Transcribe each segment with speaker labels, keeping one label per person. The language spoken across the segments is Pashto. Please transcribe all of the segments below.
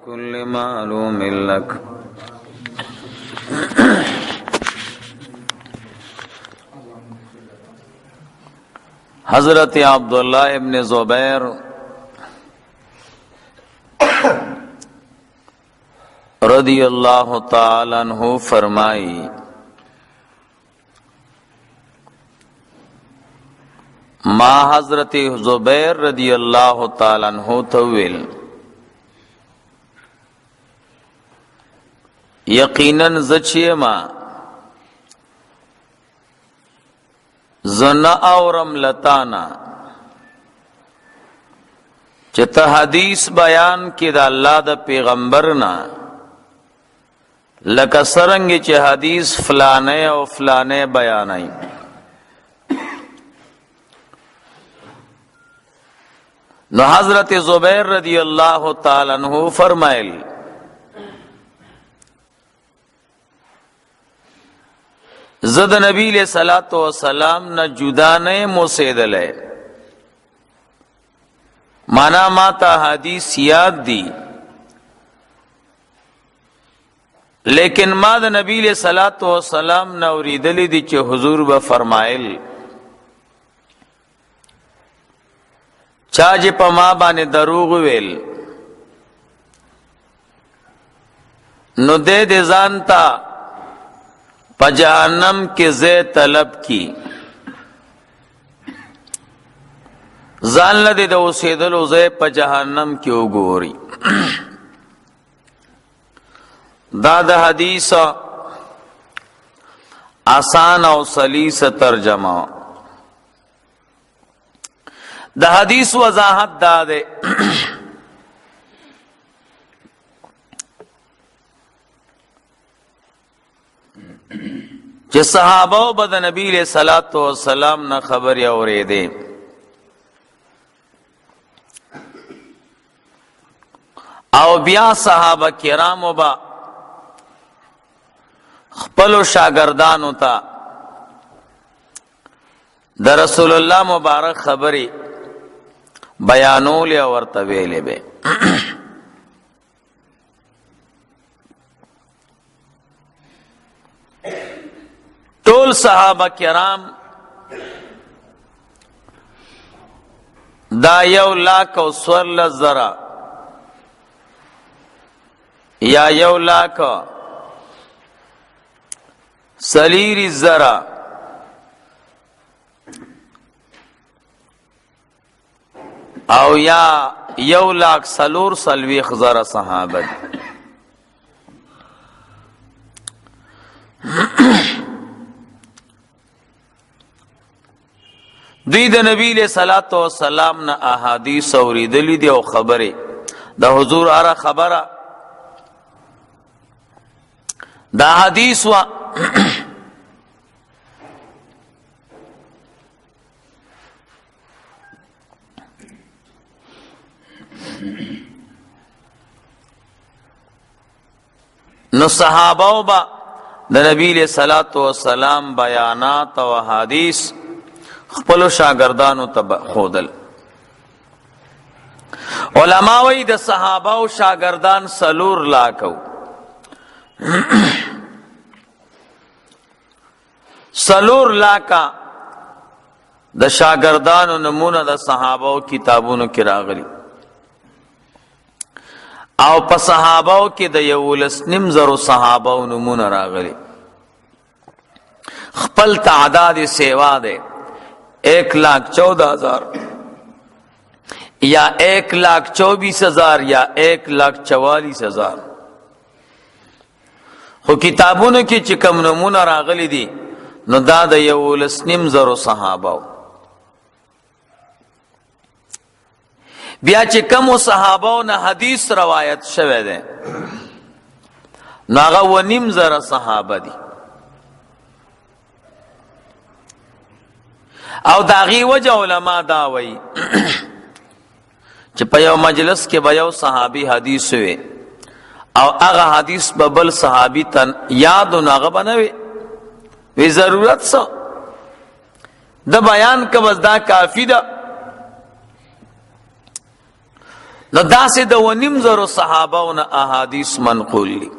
Speaker 1: كل معلوم لك حضرت عبداللہ ابن زبیر رضی اللہ تعالی عنہ فرمائی ما حضرت زبیر رضی اللہ تعالی عنہ تویل یقیناً زچی ما زنا اورم لتانا چتا حدیث بیان کی دا اللہ دا پیغمبرنا لکا سرنگی چه حدیث فلانے او فلانے بیانائی نو حضرت زبیر رضی اللہ تعالی عنہ فرمائل زد نبی علیہ الصلوۃ والسلام نہ جدا نہیں موسیدلے مانا ماتا حدیث یاد دی لیکن ما د نبی علیہ الصلوۃ والسلام نہ اوریدلی دی چې حضور به فرمایل چا چې په ما باندې دروغ ویل نو دې ځانتا پا جہنم کے زی طلب کی زان لدے دو سیدلو زی پا جہنم کی اگوری دا حدیث آسان او سلیس ترجمہ دا حدیث وضاحت دا دے چې صحابه بد نبی علیہ الصلوۃ والسلام نه خبر اوریدې او بیا صحابه کرامو با خپل شاگردانو ته د رسول الله مبارک خبري بیانول او ورته ویلې به ټول صحابه کرام دا 1,00,000 یا 1,00,000 او یا 1,40,000 صحابه دوی د نبی علیہ الصلوۃ والسلام نه احادیث اوریدلی دی او خبره د حضور اره خبره دا حدیث وا نو صحابه با د نبی علیہ الصلوۃ والسلام بیانات او احادیث خپلو شاگردانو تب خودل علماء وی د صحابه او شاگردان سلور لاکو سلور لاکا د شاگردانو نمونه د صحابه او کتابونو کې راغلي او په صحابه او کې د 1,000 صحابه او نمونه راغلي خپل تعداد سیوا ده 1,14,000 یا 1,24,000 یا 1,44,000 خو کتابونو کې چې کوم نمونه راغلي دي نو دا د 1,000 صحابه بیا چې کوم صحابه نه حدیث روایت شوه ده نو هغه 1,000 صحابه دي او داغي وجه علماء دا وی چې په یو مجلس کې به یو صحابي حدیث وي او هغه حدیث به بل صحابي ته یاد او هغه بنوي وی ضرورت څه د بیان کا بس دا کافی ده نو داسې د 2.5 صحابهونه احادیث منقول دي.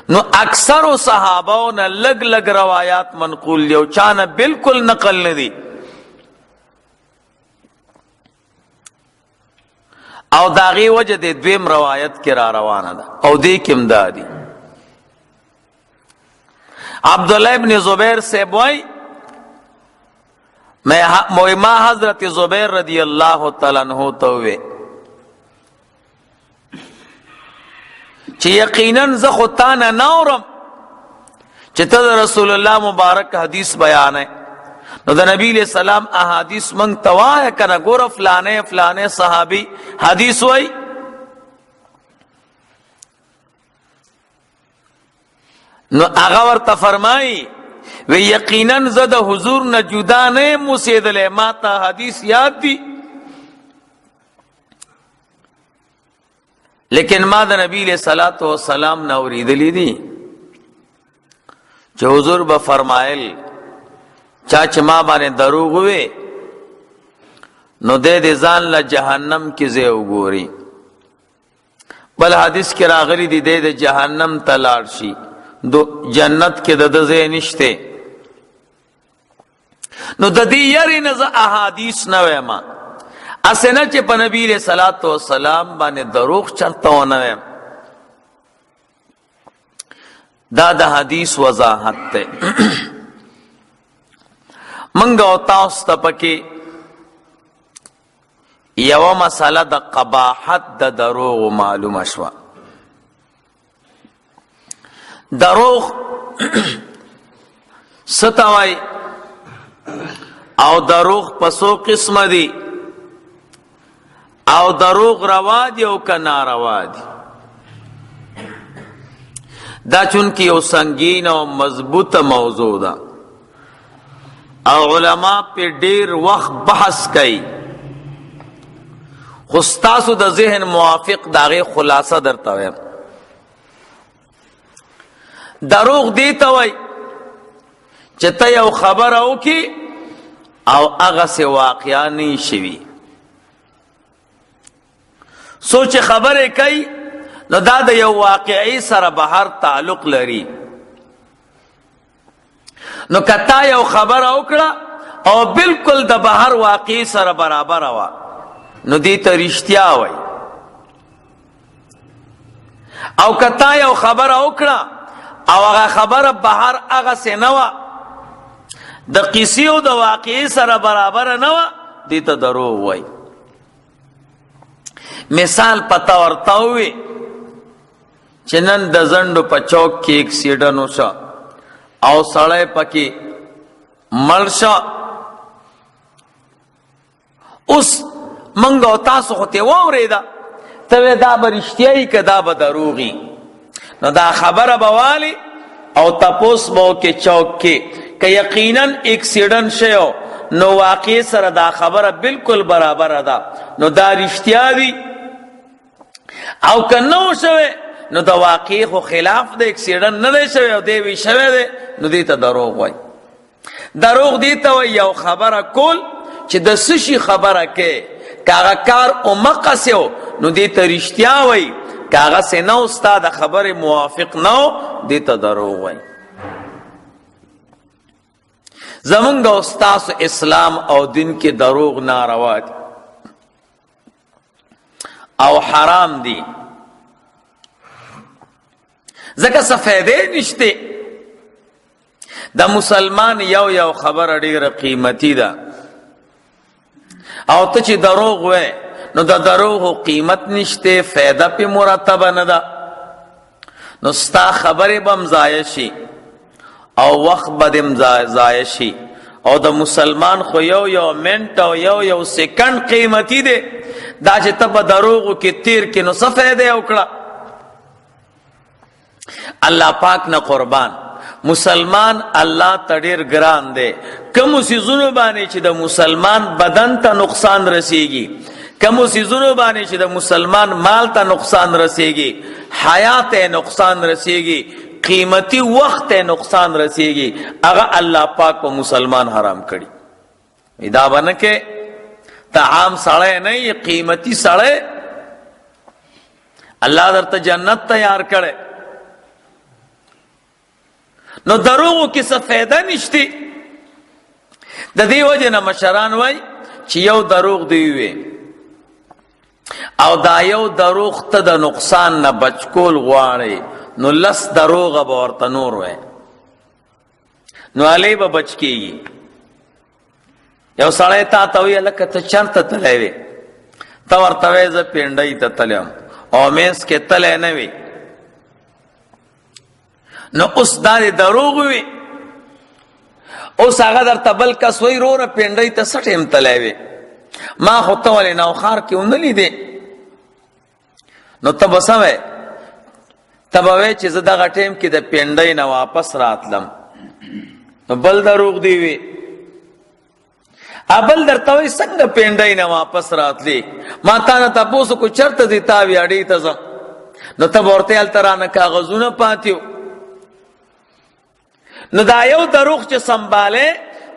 Speaker 1: نو اکثر صحابهونه لګ لګ روایات منقول دي او چانه بالکل نقل نه دي. او داغي وجه د دویم روایت کې را روانه ده او دې کې امدادي عبد الله ابن زبیر سے بوئی ما حضرت زبیر رضی اللہ تعالی عنہ تووے چی یقیناً زخوتانا نورم چی تد رسول اللہ مبارک حدیث بیان ہے نو دا نبی علیہ السلام احادیث منگ تواہ کنا گور فلانے فلانے صحابی حدیث ہوئی نو اغاور تا فرمائی وی یقیناً زد حضور نہ جدا نے مسید لے ماتا حدیث یاد دی لیکن ما دا نبی علیہ السلام نہ ورید لی دی چه حضور با فرمائل چاچ ما بانے دروغ ہوئے نو دے دے زان لا جہنم کی زے اگوری بل حدیث کی راغلی دی دے دے جہنم تلارشی دو جنت کے ددزے نشتے نو ددی یری نزا احادیث نوے ما اسنا چے پا نبی علیہ السلام بانے دروغ چرتاو نوے دا حدیث وضاحت تے منگا و تاوستا پکی یو مسئلہ دا قباحت دا دروغ معلوم شوا دروغ ستوائی او دروغ پسو قسم دی او دروغ روا دی او کنا روا دی دا چونکی او سنگین او مضبوط موضوع دا او علماء پہ دیر وقت بحث کئی خستاسو دا ذہن موافق داغے خلاصہ درتاوے دروغ دیتا وی چتا یو خبر او کی او اغا سے واقعہ نہیں شوی سوچ خبر کئی نو دا دا یو واقعی سر بہر تعلق لری نو کتا یو خبر اوکڑا او بالکل دا بہر واقعی سر برابر ہوا نو دیتا رشتیا وی او کتا یو خبر اوکڑا او اغا خبر بہر اغا سے نوا دا قیسی و دا واقعی سر برابر نوا دیتا دروغ وی مثال پتا ورتاوی چنن دا زندو پا چوک کی ایکسیڈنو شا او سڑے پکی ملشا اس منگو تاسو خوتے ووری دا توی دا برشتیائی که دا بدروغی نو دا خبر بوالی او تپوس بو کے چوک کے کہ یقیناً ایکسیڈن شیو نو واقعی سر دا خبر بالکل برابر دا نو دا رشتیا دی او کنو شوی نو دا واقعی خو خلاف دا ایکسیڈن ندے شوی او دیوی شوی دے نو دیتا دروغ وی دروغ دیتا وی یو خبر کول چی دا سشی خبر کے کاغا کار امقا سیو نو دیتا رشتیا وی کاغا سے نو ستا دا خبر موافق نو دیتا دروغ وی زمانگا استاس اسلام او دن کے دروغ ناروا دی او حرام دی زکا سفیدے نشتے دا مسلمان یو خبر اڑیر قیمتی دا او تچی دروغ وے نو دا دروغ قیمت نشتے فیدہ پی مرتبہ ندا نو ستا خبر بم زائشی او وقت بدم زائشی او دا مسلمان خو یو منٹ او یو سیکنڈ قیمتی دے دا چی تب دروغو کی تیر کی نو سفیدے اکڑا اللہ پاک نہ قربان مسلمان اللہ تڑیر گران دے کم اسی ذنوبانی چی دا مسلمان بدن تا نقصان رسیگی کم اسی ذنوبانی چی دا مسلمان مال تا نقصان رسیگی حیات نقصان رسیگی قیمتی وقت نقصان رسیگی اگا اللہ پاک کو مسلمان حرام کری ادا بنکے ته عام سړی نه یې، قیمتي سړی. الله درته جنت تیار کړی. نو دروغو کې څه فایده نشتی. د دې وجه نه مشران وای چې یو دروغ دی وي او دا یو دروغ ته د نقصان نه بچ کول غواړي، نو لس دروغه به ورته نور وای، نو علی به بچ کیږي. یو سړی تا ته وی لکه ته چرته تللی وې، ته ورته وایې زه پینډۍ ته تللی یم او منځ کې تللی نه وي، نو اوس دا د دروغ وي. اوس هغه درته بل کس وایي وروره پینډۍ ته څه ټیم تللی وې، ما خو ته ولې نوښار کې ونه لیدې، نو ته به څه وایې؟ ته به وایې چې زه دغه ټیم کې د پینډۍ نه واپس راتلم، نو بل دروغ دی وي. ابل درته وایي څنګه پینډۍ نه واپس راتلی، ما تا نه تپوس کو چرته دی تا وي اډې ته ځم، نو ته به ورته هلته رانه کاغذونه پاتې وو. نو دا یو دروغ چې سنبالې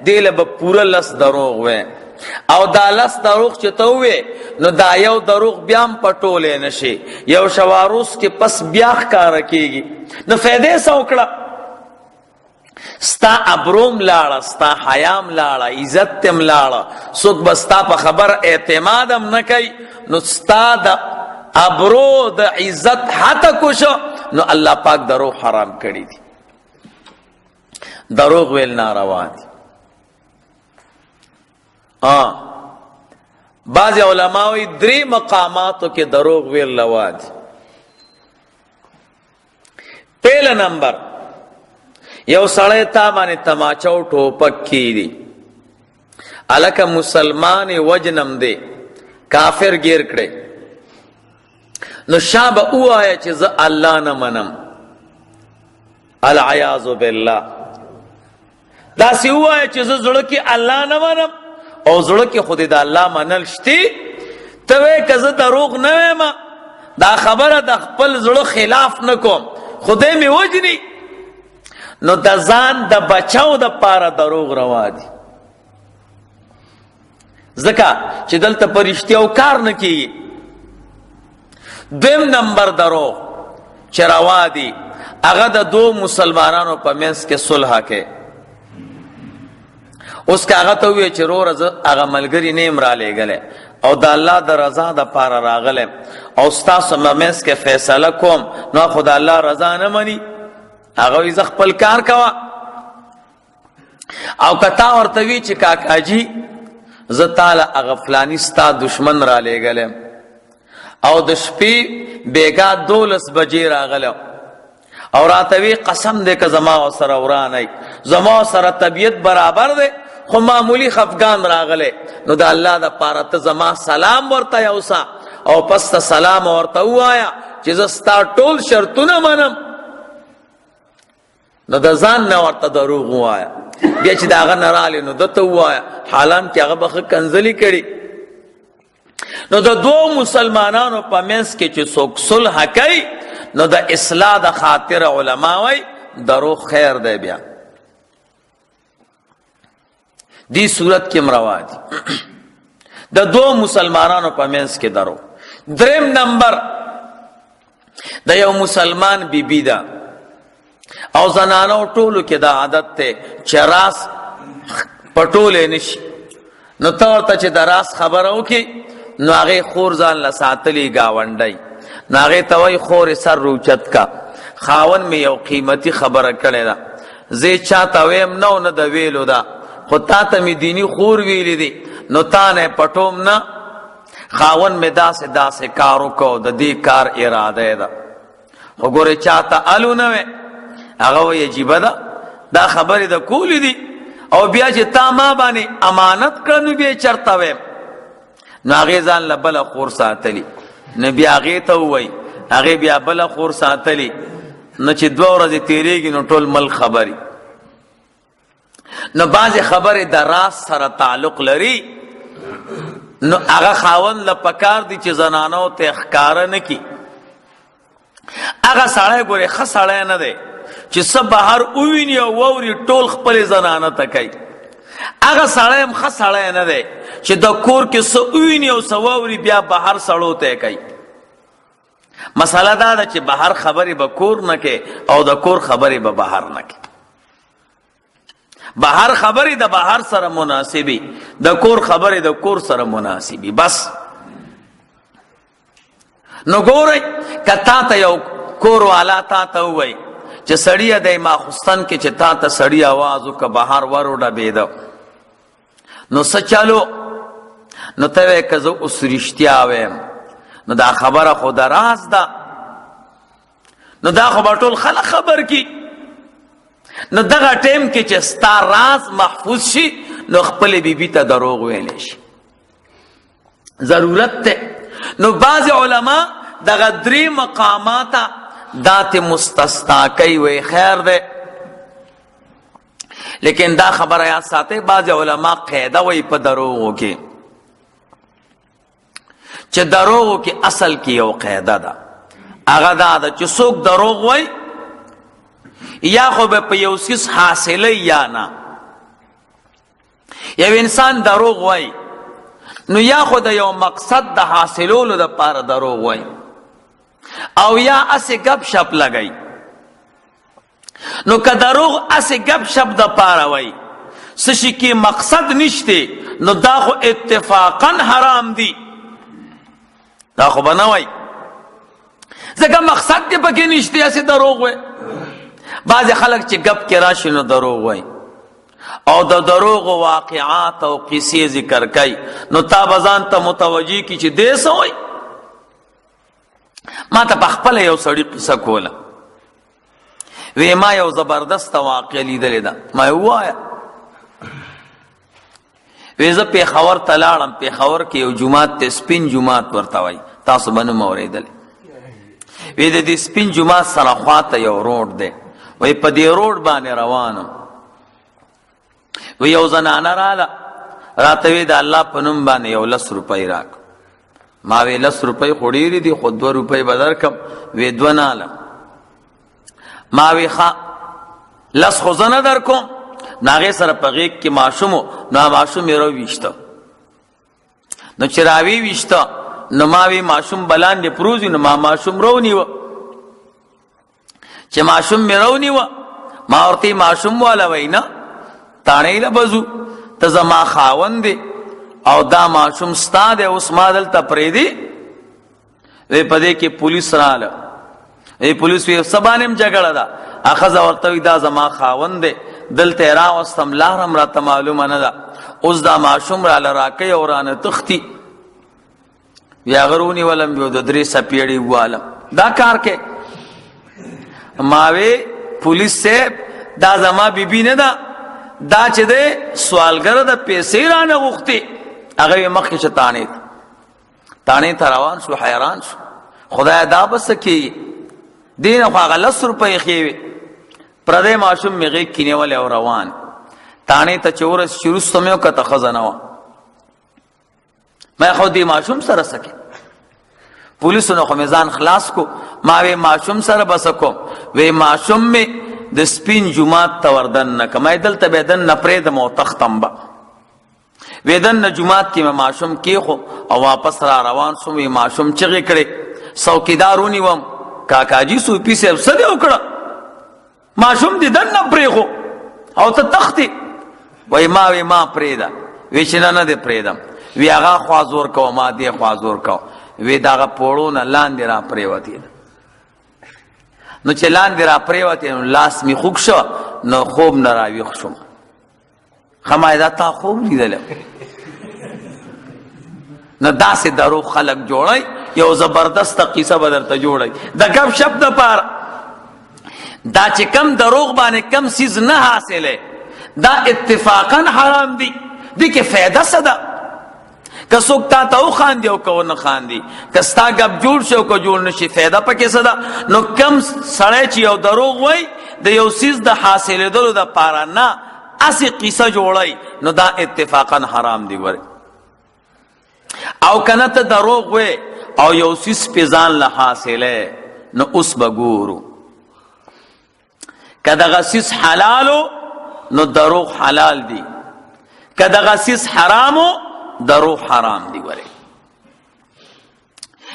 Speaker 1: دی له به پوره لس دروغ وی، او دا لس دروغ چې ته ووې نو دا یو دروغ بیا هم پټولی نشي، یو شواروس کې پس بیا ښکاره کېږي. نو فایدې څه وکړه؟ ستا ابروم لاړه، ستا حیام لاړه، عزت تم لاړه، څوک به ستا په خبر اعتماد هم نه کوي، نو ستا د ابرو د عزت حتی کوشو، نو الله پاک دروغ حرام کړي دي. دروغ ویل ناروا دي. بعض علماوی 3 مقاماتو کې دروغ ویل روا دي. پہلا نمبر، یو سړی تا باندې تماچه او ټوپک کیږي، الکه مسلمان وجنم دی، کافر گیر کړي، نو شابه ووایه چې زه الله نه منم، العیاذ بالله. داسې ووایه چې زه زړه کې الله نه منم او زړه کې خو دې د الله منل شتي، ته وایې که زه دروغ نه وایم، دا خبره د خپل زړه خلاف نه کوم، خدای مې وجني، نو د ځان د بچاو د پاره دروغ روا دي. ځکه چې دلته په رښتیاو کار نه کیږي. دویم نمبر دروغ چې روا دي هغه د 2 مسلمانانو په منځ کې صلح کې. اوس که هغه ته ووایې چې وروره زه هغه ملګري نه یم رالیږلی او د الله د رضا د پاره راغلی او ستاسو منځ کې فیصله کوم، نو خو د الله رضا نه مني، هغه وایي زه خپل کار کوه. او که تا ورته وي چې کاکاجي زه تاله هغه فلاني ستا دشمن رالیږلی او د شپې بیګا 12 بجې راغلی او راته وی قسم دی که زما ورسره ورانئ، زما سره طبیعت برابر دی خو معمولی خفګان راغلی، نو د الله د پاره ته زما سلام ورته یوسه او پس ته سلام ورته ووایه چې زه ستا ټول شرطونه منم، نو د ځان نه ورته دروغ ووایه. بیا چې د هغه نه رالی نو ده ته ووایه، حالان کې هغه به ښه کنځلي کړي. نو د 2 مسلمانانو په منځ کې چې څوک صلح کوي، نو د اصلاح د خاطر علما وای دروغ خیر دی. بیا دی صورت کې مروا دي د 2 مسلمانانو په منځ کې دروغ. دریم نمبر، د یو مسلمان بیبی ده او زنانو ټولو کې دا عادت ته چې راس پټولې نشي، نو ته ورته چې د راس خبره وکړي نو هغې خور ځان له ساتلي ګاونډی، نو هغې ته وایي خورې سر روچت کا، خاون مې یو قیمتي خبره کړې ده، زه چاته ویم نه او نه د ویلو ده، خو تا ته مې دیني خور ویلې دي، نو تا نه پټوم نه، خاون مې داسې داسې کار وکړو، د دې کار اراده ده، خو ګورې چاته الو نه وی. هغه وایي عجیبه ده دا خبرې د کولې دي، او بیا چې تا ما باندې امانت کړه نو بیا چرته ویم، نو هغې ځان له بله خور ساتلي، نو بیا هغې ته ووایي، هغې بیا بله خور ساتلي، نو چې 2 ورځې تېرېږي نو ټول ملک خبري. نو بعضې خبرې د راز سره تعلق لري، نو هغه خاوند له پکار دي چې زنانو ته ښکاره نه کړي. هغه سړی ګورې ښه سړی نه دی چې څه بهر وویني او واوري ټول خپلې زنانه ته کوي، هغه سړی هم ښه سړی نه دی چې د کور کې څه وویني او څه واوري بیا بهر سړو ته یې کوي. مسله دا ده چې بهر خبرې به کور نه کوي او د کور خبرې به بهر نه کوي. بهر خبرې د بهر سره مناسبي، د کور خبرې د کور سره مناسبي. بس نو ګورئ که تا ته یو کور والا تا ته ووایي چې سړیه دی ماخوستن کې چې تا ته سړي آواز وکړه بهر ور وډبېده، نو څه چلو؟ نو ته وایې که زه اوس رښتیا وایم نو دا خبره خو د راز ده، نو دا خو به ټول خلک خبر کی. نو دغه ټیم کې چې ستا راز محفوظ شي نو خپلې بیبي ته دروغ ویلی شي، ضرورت دی. نو بعض علما دغه درې مقاماته داتې مستثنا کوي، وی خیر دی. لیکن دا خبره یاد ساتئ، بعض علما قاعده وی په دروغو کې چې دروغو کې اصل کې یو قاعده ده، هغه دا ده چې څوک دروغ وی یا خو به په یو څیز حاصله یا نه. یو انسان دروغ وی نو یا خو د یو مقصد د حاصلولو دپاره دروغ وی او یا اسې گپ شپ لګی. نو که دروغ اسې گپ شپ دپاره وی څه شي کې مقصد نشته نو دا خو اتفاقا حرام دی، دا خو به نه وی ځکه مقصد دې پکې نشته اسې دروغ وی. بعضې خلک چې گپ کې راشي نو دروغ وی او د دروغ واقعات او قصې ذکر کوي، نو تا به ځان ته متوجه کی چې دې څه وی. ما ته په خپله یو سړي قصه کوله، وی ما یو زبردسته واقع لیدلې ده. ما یې ووایه، وی زه پېښور ته لاړم، پېښور کې یو جومات دی سپین جومات ورته وایي، تاسو به نه م اورېدلی. وی د دې سپین جومات سره خواته یو روډ دی، وی په دې روډ باندې روانم، وی یو زنانه راله راته وی د الله په نوم باندې یو 10 روپۍ راکړه. ما وی 10 روپۍ خو ډېرې دي خو 2 روپۍ به درکړم. وی 2 نه الم. ما وی ښه 10 خو زه نه درکوم. نو هغې سره په غېږ کې ماشوم و، نو ماشوم یې راوویشته. نو چې راویویشته نو ما وی ماشوم به لاندې پروت وي، نو ما ماشوم راونیوه. چې ماشوم مې راونیوه ما ورته ماشوم والا وی نه تاڼۍ له بزو، ته زما خاوند دی او دا ماشوم ستا دی، اوس ما دلته پرېږدي. وی په دې کې پولیس راله. وی پولیس وی څه باندې هم جګړه ده؟ ښځه ورته وی دا زما خاوند دی، دلته یې راوستم، لار هم راته معلومه نه ده، اوس دا ماشوم راله راکوي او رانه تښتي. وی هغه رونیولم، یو د 3 څپېړې ووالم. دا کار کې ما وی پولیس صاحب دا زما بیبي نه ده، دا چې دی سوالګره د پیسې رانه غوښتې. هغه یې مخکې چې تاڼې ته روان شو، حیران شو، خدایه دا به څه کېږي؟ دې نه خو هغه 10 روپۍ ښې وې، پردی ماشوم مې غېږ کې نیولی او روان. تاڼې ته چې ورسې چې وروسته مې وکته ښځه نه وه. ما خو دې ماشوم سره څه کې؟ پولیسو نه خو مې ځان خلاص کو. ما وی ماشوم سره به څه کوم؟ وی ماشوم مې د سپین جومات ته وردن نه که، ما دلته به دن نه پرېږدم او تختم به. وی دننه جومات کې مې ماشوم کېښو او واپس را روان شوم. وی ماشوم چغې کړې، څوکیدار ونیوم، کاکاجي صوفي صاحب څه دې وکړه؟ ماشوم دې دننه پرېښو او ته تختې. وی ما پرېږده. وی چې نه دې پرېږدم. وی هغه خوا زور کوه، ما دې خوا زور کوه. وی دغه پوړو نه لاندې را پرېوتې. نو چې لاندې را پرېوتې نو لاس مې خوږ شو، نو خوب نه راویښ شوم. ښه ما دا تا خوب لیدلی؟ نو داسې دروغ خلک جوړی، یو زبردسته قصه به درته جوړی د ګپ شپ دپاره. دا چې کم دروغ باندې کم څیز نه حاصلی دا اتفاقا حرام دی. دې کې فایده څه ده؟ که څوک تا ته وخاندي او که ونه خاندي، که ستا ګپ جوړ شي او که جوړ نه شي، فایده پکې څه ده؟ نو کم سړی چې یو دروغ وایي د یو څیز د حاصلېدلو دپاره نه، اسې قصه جوړی، نو دا اتفاقا حرام دی. ګورې او که نه ته دروغ وایې او یو څیز پې ځان له حاصلی، نو اوس به ګورو. که دغه څیز حلالو نو دروغ حلال دی، که دغه سیس حرامو دروغ حرام دی. ګورئ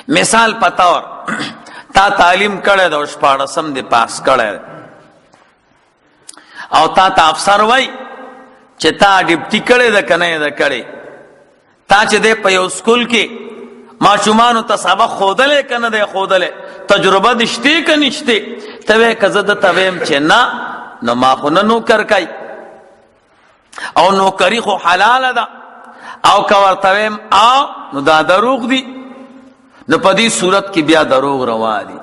Speaker 1: مثال پتور تا تعلیم کړی د 14 دی پاس کړی او تا افسر وای چې تا ډیپټي کړی د کنه د کړی تا چې د په یو سکول کې ماشومانو ته سبق خودلې کنه د خودلې تجربه دشته ک نشته ته کزه د تویم چې نه نو ما خو نه نوکر کای او نوکری خو حلال ده او که ورتویم نو دا دروغ دی. نو په دې صورت کې بیا دروغ روا دي.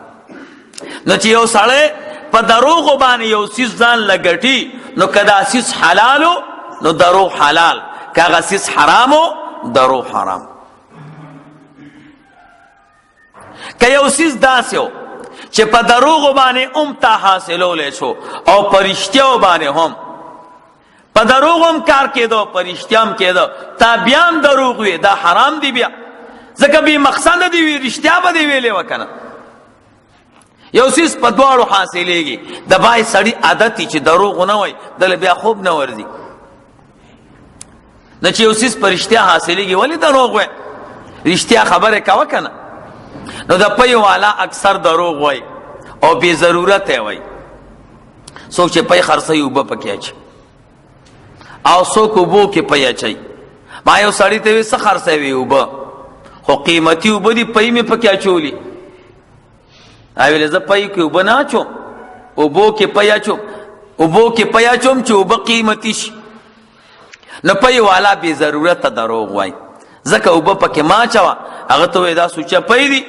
Speaker 1: نو چې یو سړی په دروغ باندې یو سیس ځان لګټي نو کدا سیس حلالو نو دروغ حلال، کاغه سیس حرامو دروغ حرام. که یو سیس داسیو چې په دروغ باندې تا حاصلولې شو او پرشتیو باندې هم په دروغ هم کار کېدو پرشتیام کېدو تا بیان دروغ وي دا حرام دی. بیا ځکه به مقصد دی وی رښتیا به دی ویلې وکنه. یو سیس په دواړو حاصلېږي. د بای سړی عادت چې دروغ نه وای دل بیا خوب نه ورځي. نه چې یو سیس په رښتیا حاصلېږي ولی دروغ وای رښتیا خبره کا وکنه. نو د پي والا اکثر دروغ وای او بے ضرورت وای. څوک چې پي خرڅي وب پکې اچي او څوک وبو کې پي اچي. ما یو سړی ته وس خرڅي وب خو قیمتي وب دي پي می پکې اچولي. اویل ز پي کې وب نه اچو وبو کې پي اچو وبو کې پي اچوم چې وب قیمتي شي. نو پي والا بے ضرورت دروغ وای ځکه وب پکې ما چوا هغه ته دا سوچا پي دي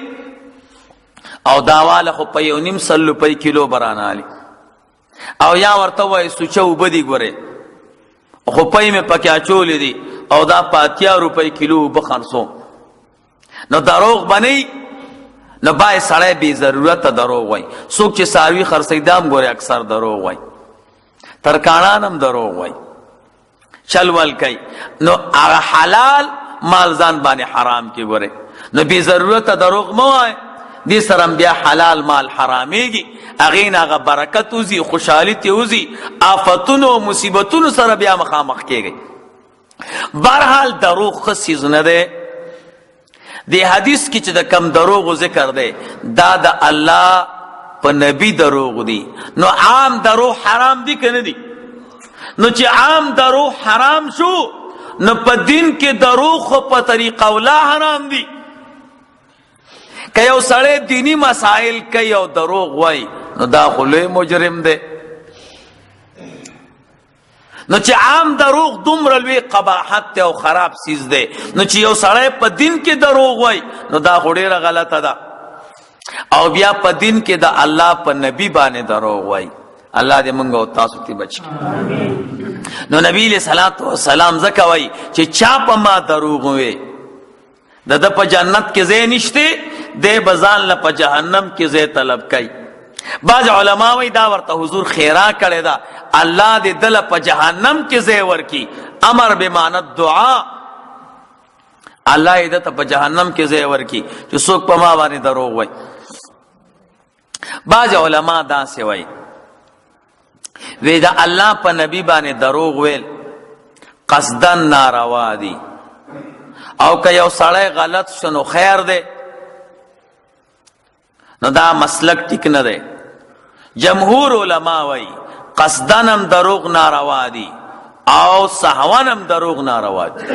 Speaker 1: او داواله خو په 1.5 روپۍ کیلو برانالي او یا ورته وای سوچا وبدي ګوره خو پي مې پکې اچولې دي او دا 80 روپۍ کیلو بخرسو. نو دروغ بنئ نو بای سړی بی ضرورت دروغ وای. څوک چې ساروی خرڅي دام ګوره اکثر دروغ وای. ترکاڼان هم دروغ وای چلول کوي. نو هغه حلال مال ځان باندې حرام کې ګوره. نو بی ضرورت دروغ مو وای دې سره بیا حلال مال حراميږي. اغه نه برکت وزي خوشحالي ته وزي آفتونو مصیبتونو سره بیا مخامخ کېږي. بهرحال دروغ خصيز نه ده. دی حدیث کی چې د کم دروغ ذکر دی دا د الله په نبی دروغ دی. نو عام دروغ حرام دی کنه دی؟ نو چې عام دروغ حرام شو نو په دین کې دروغ په طریقه ولا حرام دی. که یو سړی دینی مسائل کوي او دروغ وای نو دا خو لوی مجرم دی. نو چې عام دروغ دومره لوی قباحت او خراب سیز دی نو چې یو سړی په دین کې دروغ وای نو دا خو ډیره غلطه ده. او بیا په دین کې د الله په نبی باندې دروغ وای. الله دې مونږ او تاسو ته بچ کړي. نو نبی له صلوات و سلام زکه وای چې چا په ما دروغ وای د په جنت کې ځای نشته د بزان له په جهنم کې ځای طلب کوي. بعض علما وی دا ورته حضور خیرا کړی دا الله دې دل په جهنم کې ځای ورکی. امر بمعنی دعا الله دې ته په جهنم کې ځای ورکی چې څوک په ما باندې دروغ وای. بعض علما دا سی وای وی دا الله په نبی باندې دروغ ویل قصدن ناروا دي او که یو سړی غلط شنو خیر دی نو دا مسلک ټیک نه دی. جمهور علما وای قصدنم دروغ ناروا دي او سهوانم دروغ ناروا دي.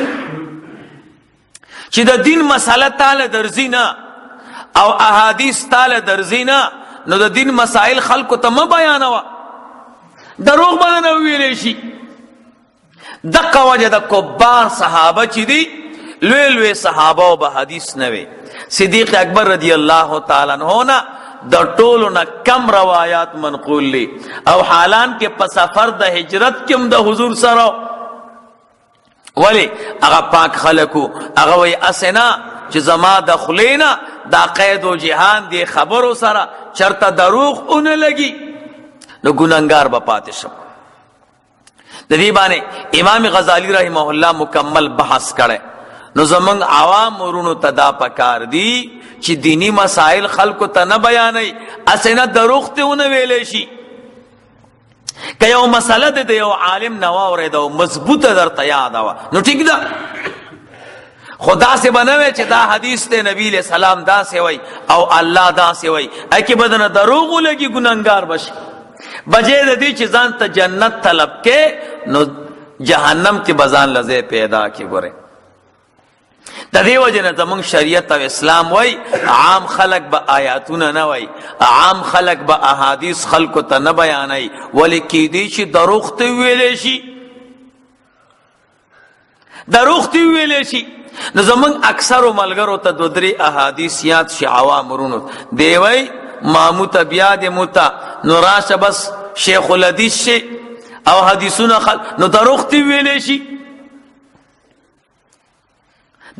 Speaker 1: چې د دین مسله تعالی درځي نه او احادیث تعالی درځي نه نو د دین مسائل خلکو ته م بیانوا دروغ باندې ویلې شي. دغه وجه د کبار صحابه چې دي لوی لوی صحابه او به حدیث نه وي. صدیق اکبر رضی الله تعالی عنہ نا د ټولو نه کم روایات منقول لی او حالان کې په سفر د هجرت کې هم د حضور سره ولی هغه پاک خلکو هغه وی اسنا چې زما د خلینا دا قید او جهان دی خبرو سره چرته دروغ اون لګي نو ګناګار به پاتې شم. د دې باندې امام غزالی رحمه الله مکمل بحث کړي. نو زمنګ عوام ورونو تدا پکار دی چې دینی مسائل خلکو ته نه بیانای اسنه دروغ ته ونه ویلې شي. که یو مسله د یو عالم نه واورېده او مضبوطه درته یاده وه نو ټیک ده، خو داسې به نه وی چې دا حدیث دی نبی علیہ السلام داسې وی او الله داسې وی، اکې به دنه دروغ ولګي ګنهګار بشي. بجې د دې چې ځان ته جنت طلب کې نو جهنم کې به ځان له ځای پیدا کې. ګورئ د دې وجې نه زمونږ شریعت او اسلام وی عام خلق به آیاتونه نه وی، عام خلق به احادیث خلکو ته نه بیانوي، ولې کیدی چې دروغ ته ویلی شي، دروغ ته ویلی شي. نو زمونږ اکثرو ملګرو ته دو درې احادیث یاد شي عوام ورونو، دی وی مامو ته بیا دې مو ته نو راشه بس شیخ الحدیث شي او حدیثونه نو دروغ ته ویلی شي،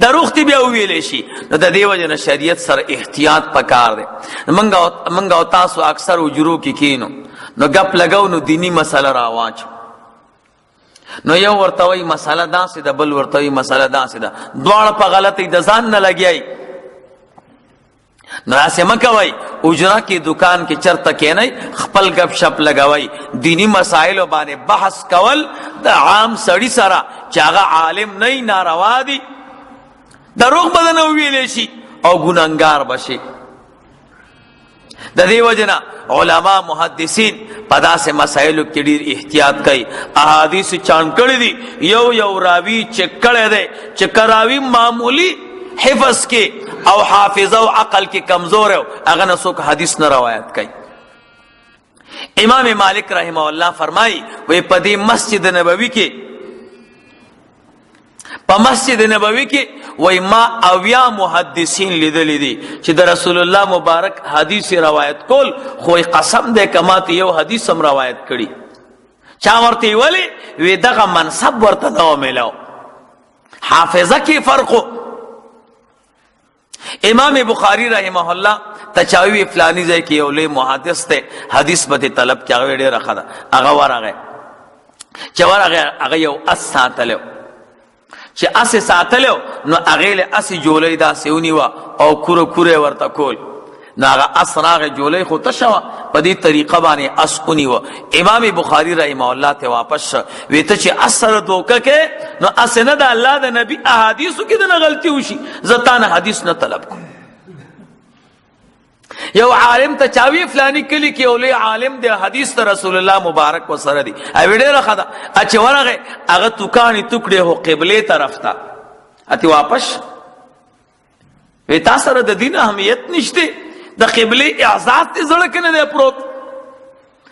Speaker 1: دروغ تی بیا ویلی شي. نو د دې وجه نه شریعت سره احتیاط پکار دی. منګه او تاسو اکثر اجرو کې کینو نو گپ لګاو نو دینی مسله راواچو، نو یو ورته وایي مسله داسې ده، بل ورته وایي مسله داسې ده، دواړه په غلطۍ د ځان نه لګیایي. نو داسې مه کوئ، اجره کې دکان کې چرته کینئ خپل گپ شپ لګوئ. دینی مسایلو باندې بحث کول د عام سړي سره چې هغه عالم نه ناروا دي، دروغ بدن ویلی شي او ګنهګار بشي. د دې وجه نه علما محدثین په داسې مسایلو کې ډېر احتیاط کوي. احادیث چاڼ کړي دي، یو راوي چک کړی دی چې که راوي معمولی حفظ کې او حافظه او عقل کې کمزور او هغه نه څوک حدیث نه روایت کوي. امام مالک رحمه الله فرمایي وی په دې مسجد نبوي کې، په مسجد نبوي کې وی ما اویا محدثین لیدلی دي چې د رسول الله مبارک حدیث روایت کول، خو قسم دی کمات یو حدیث هم روایت کړي. چا ورته ولی وی دغه منصب ورته نه ملاو، حافظه کې فرقو. امام بخاری رحمه الله تچاوی فلانی ځای کې یو لوی محدث دی، حدیث به طلب کې هغه ډېره ښه ده. هغه ورغی چې ورغی هغه یو اس ساتلی، چې اسې ساتلو نو هغې له اسې جولۍ داسې ونیوه او کوره ورته کول، نو هغه اس راغې جولۍ خو تشه وه، په دې طریقه باندې اس ونیوه. امام بخاري رحمه الله ته واپس شه، وی ته چې اس سره دوکه کې نو اسې نه د الله د نبي احادیثو کې د نه غلطي وشي، زه تا نه حدیث نه طلب کوم. یو عالم ته چاوی فلانی کلی کې یو لوی عالم دی، حدیث ته رسول الله مبارک وسره دی، اوی ډېره ښه ده. چې ورغی هغه توکانې توکړې هو قبلې طرف ته، اتی واپس وی تا سره د دین اهمیت نشته، د قبلې اعزاز دې زړه کې نه دی پروت.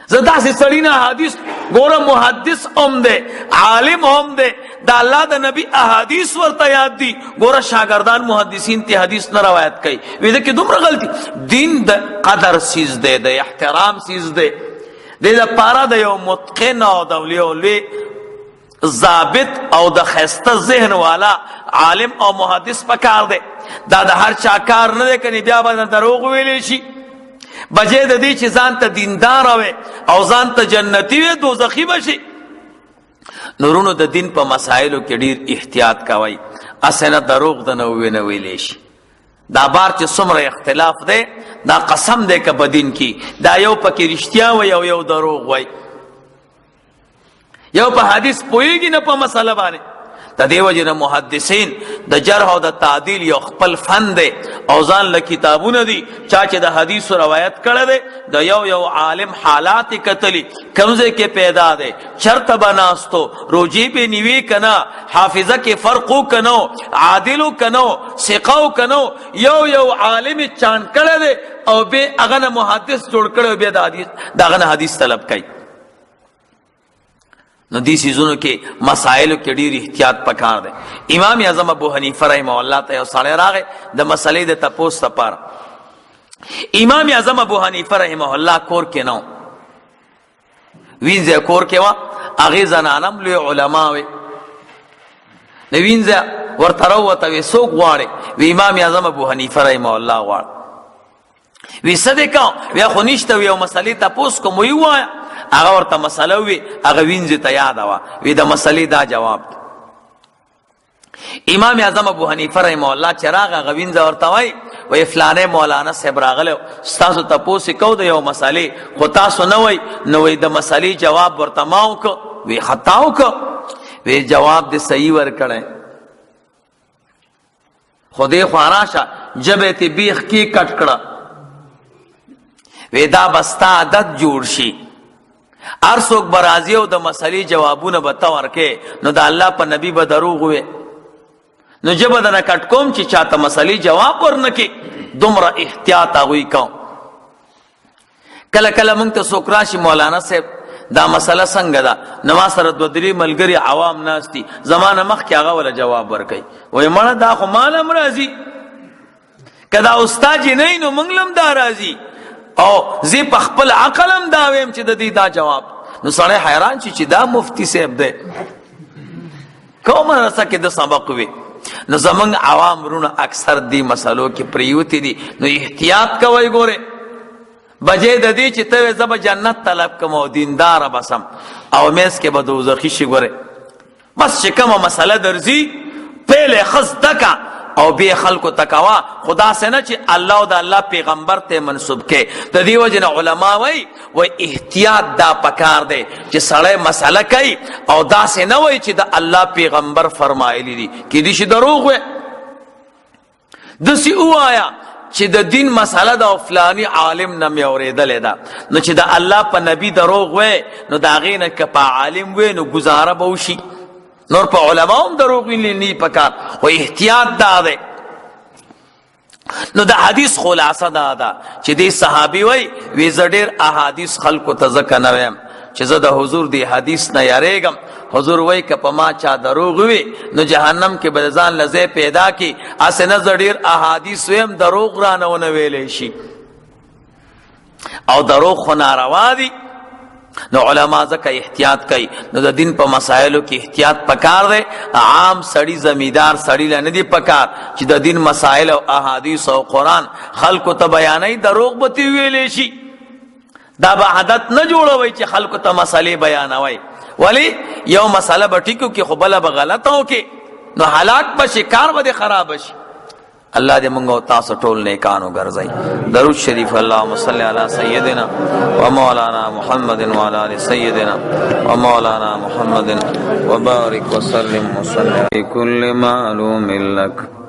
Speaker 1: زه داسې سړي نه حدیث ګوره، محدث هم دی عالم هم دی، د الله د نبی احادیث ورته یاد دي، ګوره شاگردان محدثین ته حدیث نه روایت کوي. وی ده کې دومره غلطي. دین د قدر سیز دی، د احترام سیز دی، د دپاره د یو متقن او د یو لوی ضابط او د ښایسته ذهن والا عالم او محدث پکار دی. دا د هر چا کار نه دی، کنې بیا به دروغ ویلی شي. بجې د دې چې ځان ته دیندار وي او ځان ته جنتي وي دوزخي بشي. نورونو د دین په مسایلو کې ډېر احتیاط کوئ، اسې نه دروغ د نه ویلی شي. دا بار چې څومره اختلاف دی دا قسم دی که په دین کې دا یو پکې رښتیا وي او یو دروغ وي، یو په حدیث پوهېږي نه په مسله باندې. د دې وجې نه محدثین د جرح او د تعدیل یو خپل فن دی او ځان له کتابونه دي. چا چې د حدیثو روایت کړی دی د یو عالم حالات یې کتلي، کوم ځای کې پیدا دی، چرته به ناستو، روجې به نیوي که نه، حافظه کې فرق و که نه، عادل و که نه، ثقه و که نه، یو عالم یې چاڼ کړی دی او بیا هغه نه محدث جوړ کړی او بیا د هغه نه حدیث طلب کوي. نو دی سیزونو کې مسائلو کې ډیر احتیاط پکار دی. امام اعظم ابو حنیفه رحمه الله ته یو سړی راغی د مسلې د تپوس لپاره. امام اعظم ابو حنیفه رحمه الله کور کې نو، وینځه کور کې وا، هغې زنانم لوی علما وي، نو وینځه ورته راووته، وی څوک غواړې؟ وی امام اعظم ابو حنیفه رحمه الله غواړ. وی څه دې کوم؟ بیا خو نشته، یو مسلې تپوس کوم، وی ووایه. هغه ورته مسله وي، هغه وینځې ته یاده وه، وی د مسلې دا جواب دی. امام اعظم ابو حنیفه رحمه الله چې راغی هغه وینځه ورته وایي، وی فلانه مولانا صاحب راغلو ستاسو تپوس کو د یو مسئله خو تاسو نه وای نو د مسئله جواب ورته ماو کو وی خطاو کو وی جواب د صحیح ور کړه خدای خواراشه جبه تی بیخ کی کټ کړه وی دا بستا عادت جوړ شي ارسوک برازی او د مسئله جوابونه بتا ورکه نو د الله په نبی به دروغ وي نو جبه دنه کټ کوم چې چاته مسئله جواب ورنکي دومره احتیاط غوي کوم کله کله مونږ ته سوکراشي مولانا صاحب دا مسئله څنګه ده نو سره دو درې ملګری عوام ناشتي زمانه مخ کې هغه ولا جواب ورکي وای مړه دا خو مال امراضي کدا استاد نه نو منګلم دا راضي او زی په خپل عقلم دا ویم چې د دې دا جواب نو سړی حیران شي چې دا مفتی صاحب دی کوم رسه کې د سبق وي نو زمونږ عوام رونه اکثر دی مسلو کې پریوتی دي نو احتیاط کوي ګوره بجې د دې چې ته زب جنت طلب کوم او دیندار بسم او مېس کې به دوزخی شي ګوره بس چې کومه مسله درځي پهله خص دکا او بے خلق تکوا خدا سے نہ چې الله او د الله پیغمبر ته منسوب کې د دې وجنه علما وای احتیاط دا پکار دی چې سړی مسله کوي او دا سے نه وای چې د الله پیغمبر فرمایلی دي کې دې شي دروغ وي دسی وایا چې د دین مسله د فلانی عالم نه مې اورېدلې ده نو چې د الله په نبی دروغ وي نو دا غینه ک په عالم وي نو گزاره به وشي نور په علماء هم دروغ نه پکار او احتیاط دا ده نو د حدیث خلاصه دا ده چې دی صحابي وای وی زډیر احادیث خلکو ته ځکه نه ویم چې زه د حضور دی حدیث نه یریږم حضور وای ک په ما چا دروغ وی نو جهنم کې به ځان لزه پیدا کی اسنه زډیر احادیث ویم دروغ را نه ویلې شي او دروغ خو ناروا دي نو علماء ځکه احتیاط کوي نو د دین په مسائلو کې احتیاط پکار دی عام سړی زمیدار سړی له ندی پکار چې د دین مسائل او احادیث او قران خلکو ته بیانای دروغ به ویلې شي دا به عادت نه جوړوي چې خلکو ته مسالې بیانوي ولی یو مسله به ټیکو کې خو بل به غلطه وکي نو حالات به شکار به خراب شي الله دې موږ او تاسو ټول نیکانو ګرځي درود شریف اللهم صل علی سیدنا و مولانا محمد و علی ال سیدنا و مولانا محمد وبارك وسلم وسلم بكل معلوم لك